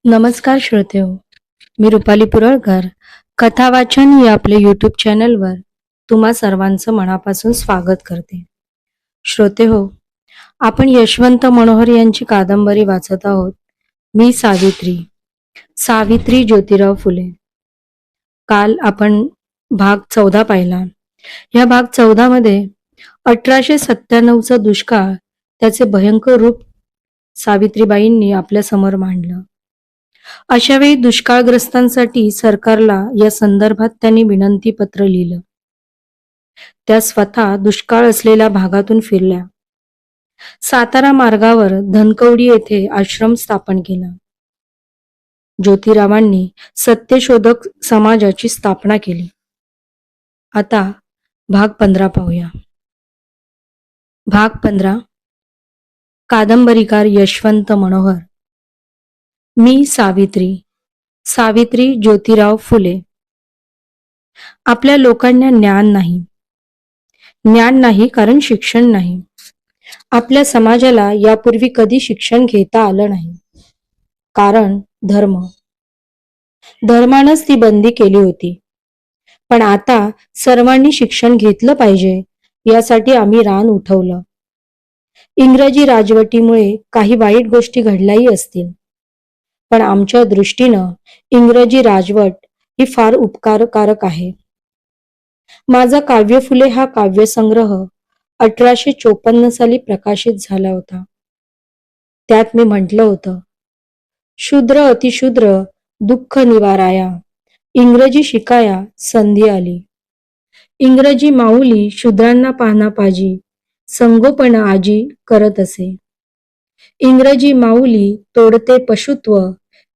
नमस्कार श्रोतेहो, मी रुपाली पुरळकर. कथा वाचन या आपल्या यूट्यूब चॅनलवर तुम्हा सर्वांचं मनापासून स्वागत करते. श्रोतेहो, आपण यशवंत मनोहर यांची कादंबरी वाचत आहोत. मी सावित्री, सावित्री ज्योतिराव फुले. काल आपण भाग 14 पाहिला. या भाग 14 मध्ये 1897चा दुष्काळ, त्याचे भयंकर रूप सावित्रीबाईंनी आपल्या समोर मांडलं. अशा वेळी दुष्काळग्रस्तांसाठी सरकारला या संदर्भात त्यांनी विनंती पत्र लिहिलं. त्या स्वतः दुष्काळ असलेल्या भागातून फिरल्या. सातारा मार्गावर धनकवडी येथे आश्रम स्थापन केला. ज्योतिरावांनी सत्यशोधक समाजाची स्थापना केली. आता भाग 15 पाहूया. भाग 15. कादंबरीकार यशवंत मनोहर. मी सावित्री, सावित्री ज्योतिराव फुले. आपल्या लोकांना ज्ञान नाही. ज्ञान नाही कारण शिक्षण नाही. आपल्या समाजाला यापूर्वी कधी शिक्षण घेता आलं नाही. कारण धर्म. धर्मानंच ती बंदी केली होती. पण आता सर्वांनी शिक्षण घेतलं पाहिजे यासाठी आम्ही रान उठवलं. इंग्रजी राजवटीमुळे काही वाईट गोष्टी घडल्याही असतील, पण आमच्या दृष्टीनं इंग्रजी राजवट ही फार उपकारकारक आहे. माझा काव्य फुले हा काव्यसंग्रह 1854 साली प्रकाशित झाला होता. त्यात मी म्हटलं होतं, शूद्र अतिशूद्र दुःख निवाराया, इंग्रजी शिकाया संधी आली. इंग्रजी माऊली शूद्रांना पाहना पाजी, संगोपन आजी करत असे. इंग्रजी माऊली तोडते पशुत्व,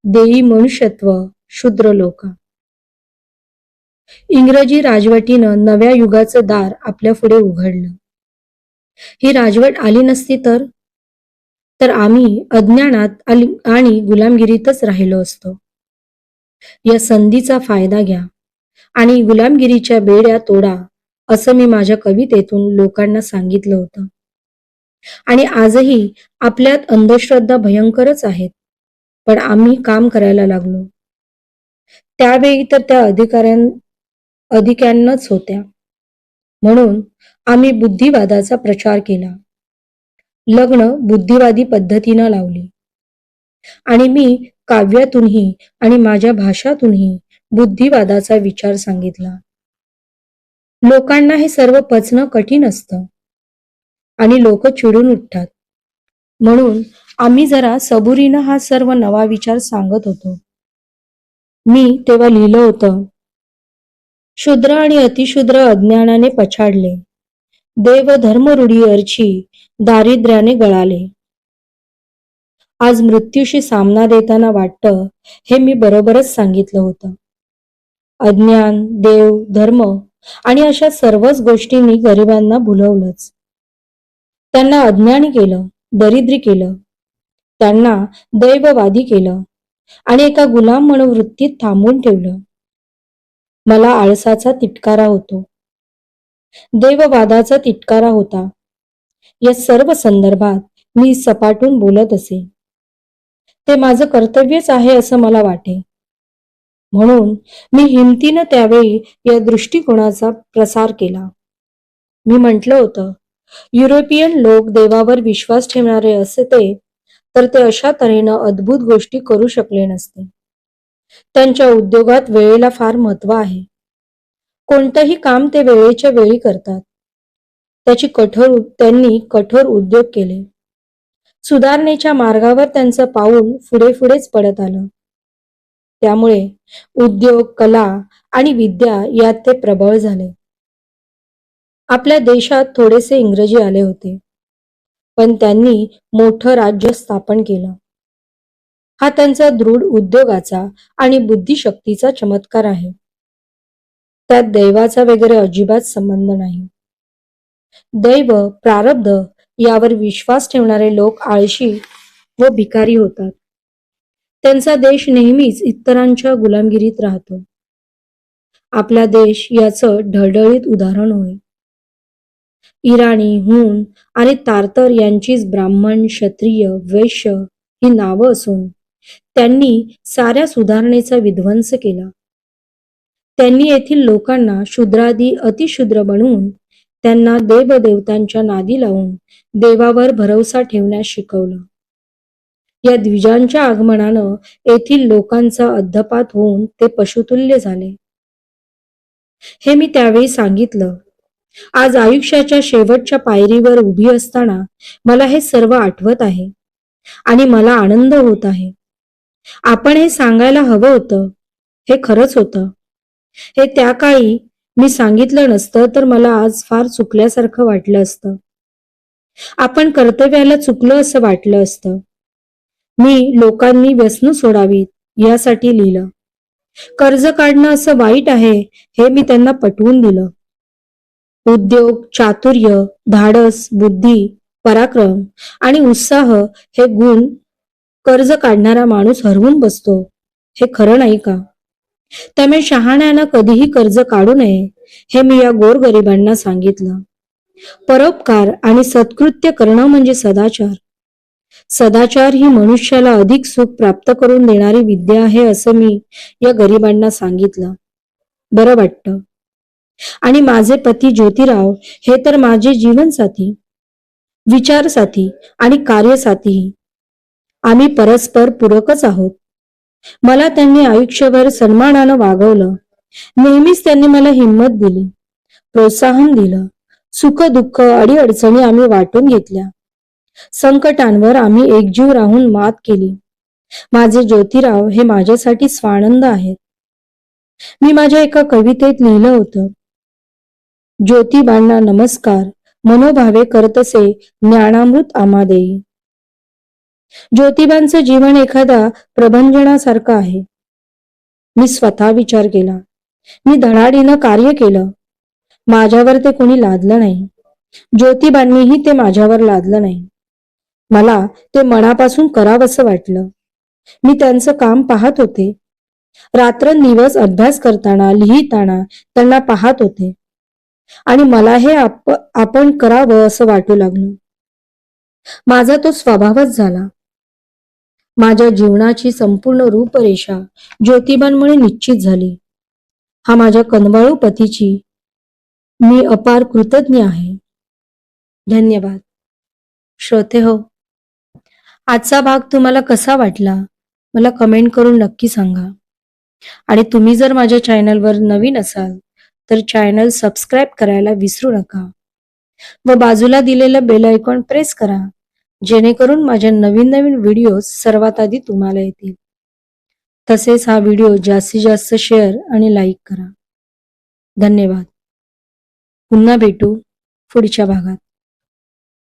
देई मनुष्यत्व शूद्र लोका. इंग्रजी राजवटीनं नव्या युगाचं दार आपल्या पुढे उघडलं. ही राजवट आली नसती तर आम्ही अज्ञानात आणि गुलामगिरीतच राहिलो असतो. या संधीचा फायदा घ्या आणि गुलामगिरीच्या बेड्या तोडा, असं मी माझ्या कवितेतून लोकांना सांगितलं होतं. आणि आजही आपल्यात अंधश्रद्धा भयंकरच आहेत, पण आम्ही काम करायला लागलो. त्यावेळी तर त्या अधिक्यांनाच होत्या. म्हणून आम्ही बुद्धिवादाचा प्रचार केला. लग्न बुद्धिवादी पद्धतीनं लावली. आणि मी काव्यातूनही आणि माझ्या भाषातूनही बुद्धिवादाचा विचार सांगितला. लोकांना हे सर्व पचणं कठीण असतं आणि लोक चिडून उठतात. म्हणून आम्ही जरा सबुरीनं हा सर्व नवा विचार सांगत होतो. मी तेव्हा लिहिलं होतं, शूद्र आणि अतिशूद्र अज्ञानाने पछाडले, देव धर्मरूढी अर्ची दारिद्र्याने गळाले. आज मृत्यूशी सामना देताना वाटतं हे मी बरोबरच सांगितलं होतं. अज्ञान, देव, धर्म आणि अशा सर्वच गोष्टींनी गरिबांना भुलवलंच. त्यांना अज्ञानी केलं, दरिद्री केलं. त्यांना दैववादी केलं आणि एका गुलाम मनोवृत्तीत थांबवून ठेवलं. मला आळसाचा तिटकारा होतो, देववादाचा तिटकारा होता. या सर्व संदर्भात मी सपाटून बोलत असे. ते माझं कर्तव्यच आहे असं मला वाटे. म्हणून मी हिमतीनं त्यावेळी या दृष्टिकोनाचा प्रसार केला. मी म्हटलं होतं, युरोपियन लोक देवावर विश्वास ठेवणारे असते तर ते अशा तऱ्हेनं अद्भुत गोष्टी करू शकले नसते. त्यांच्या उद्योगात वेळेला फार महत्व आहे. कोणतंही काम ते वेळेच्या वेळी करतात. त्यांनी कठोर उद्योग केले. सुधारणेच्या मार्गावर त्यांचं पाऊल पुढेच पडत आलं. त्यामुळे उद्योग, कला आणि विद्या यात ते प्रबळ झाले. आपल्या देशात थोडेसे इंग्रजी आले होते, पण त्यांनी मोठं राज्य स्थापन केलं. हा त्यांचा दृढ उद्योगाचा आणि बुद्धिशक्तीचा चमत्कार आहे. त्यात दैवाचा वगैरे अजिबात संबंध नाही. दैव, प्रारब्ध यावर विश्वास ठेवणारे लोक आळशी व भिकारी होतात. त्यांचा देश नेहमीच इतरांच्या गुलामगिरीत राहतो. आपला देश याचं ढळढळीत उदाहरण होय. इराणी, हूण आणि तारतर यांचीच ब्राह्मण, क्षत्रिय, वैश्य ही नावं असून त्यांनी साऱ्या सुधारणेचा विध्वंस केला. त्यांनी येथील लोकांना शूद्रादी अतिशूद्र बनवून त्यांना देवदेवतांच्या नादी लावून देवावर भरवसा ठेवण्यास शिकवलं. या द्विजांच्या आगमनानं येथील लोकांचा अद्धपात होऊन ते पशुतुल्य झाले. हे मी त्यावेळी सांगितलं. आज आयुष्याच्या शेवटच्या पायरीवर उभी असताना मला हे सर्व आठवत आहे आणि मला आनंद होत आहे. आपण हे सांगायला हवं होतं. हे खरंच होतं. हे त्या काळी मी सांगितलं नसतं तर मला आज फार चुकल्यासारखं वाटलं असतं. आपण कर्तव्याला चुकलो असं वाटलं असतं. मी लोकांनी व्यसनं सोडावीत यासाठी लिहिलं. कर्ज काढणं असं वाईट आहे हे मी त्यांना पटवून दिलं. उद्योग, चातुर्य, धाडस, बुद्धी, पराक्रम आणि उत्साह हे गुण कर्ज काढणारा माणूस हरवून बसतो. हे खरं नाही का? त्यामुळे शहाण्यानं कधीही कर्ज काढू नये हे मी या गोरगरिबांना सांगितलं. परोपकार आणि सत्कृत्य करणं म्हणजे सदाचार. सदाचार ही मनुष्याला अधिक सुख प्राप्त करून देणारी विद्या आहे असं मी या गरिबांना सांगितलं. बरं वाटतं. आणि माझे पती ज्योतिराव हे तर माझे जीवनसाथी, विचारसाथी आणि कार्यसाथीही. आम्ही परस्पर पूरकच आहोत. मला त्यांनी आयुष्यभर सन्मानानं वागवलं. नेहमीच त्यांनी मला हिंमत दिली, प्रोत्साहन दिलं. सुख दुःख अडीअडचणी आम्ही वाटून घेतल्या. संकटांवर आम्ही एकजीव राहून मात केली. माझे ज्योतिराव हे माझ्यासाठी स्वानंद आहेत. मी माझ्या एका कवितेत लिहिलं होतं, ज्योतिबांना नमस्कार, मनोभावे करतसे ज्ञानामृत आम्हा देई. ज्योतिबांचं जीवन एखाद्या प्रभंजनासारखं आहे. मी स्वतः विचार केला. मी धडाडीनं कार्य केलं. माझ्यावर ते कोणी लादलं नाही. ज्योतिबांनीही ते माझ्यावर लादलं नाही. मला ते मनापासून करावंसं वाटलं. मी त्यांचं काम पाहत होते. रात्रंदिवस अभ्यास करताना, लिहिताना त्यांना पाहत होते आणि मला हे आपण करावं असं वाटू लागलं. माझा तो स्वभावच झाला. माझ्या जीवनाची संपूर्ण रूपरेषा ज्योतिबांमुळे निश्चित झाली. हा माझ्या कनवाळू पतीची मी अपार कृतज्ञ आहे. धन्यवाद. श्रोते हो, आजचा भाग तुम्हाला कसा वाटला मला कमेंट करून नक्की सांगा. आणि तुम्ही जर माझ्या चॅनलवर नवीन असाल तर चॅनल सबस्क्राईब करायला विसरू नका व बाजूला दिलेलं बेल आयकॉन प्रेस करा, जेणेकरून माझ्या नवीन नवीन व्हिडिओ सर्वात आधी तुम्हाला येतील. तसेच हा व्हिडिओ जास्तीत जास्त शेअर आणि लाईक करा. धन्यवाद. पुन्हा भेटू पुढच्या भागात.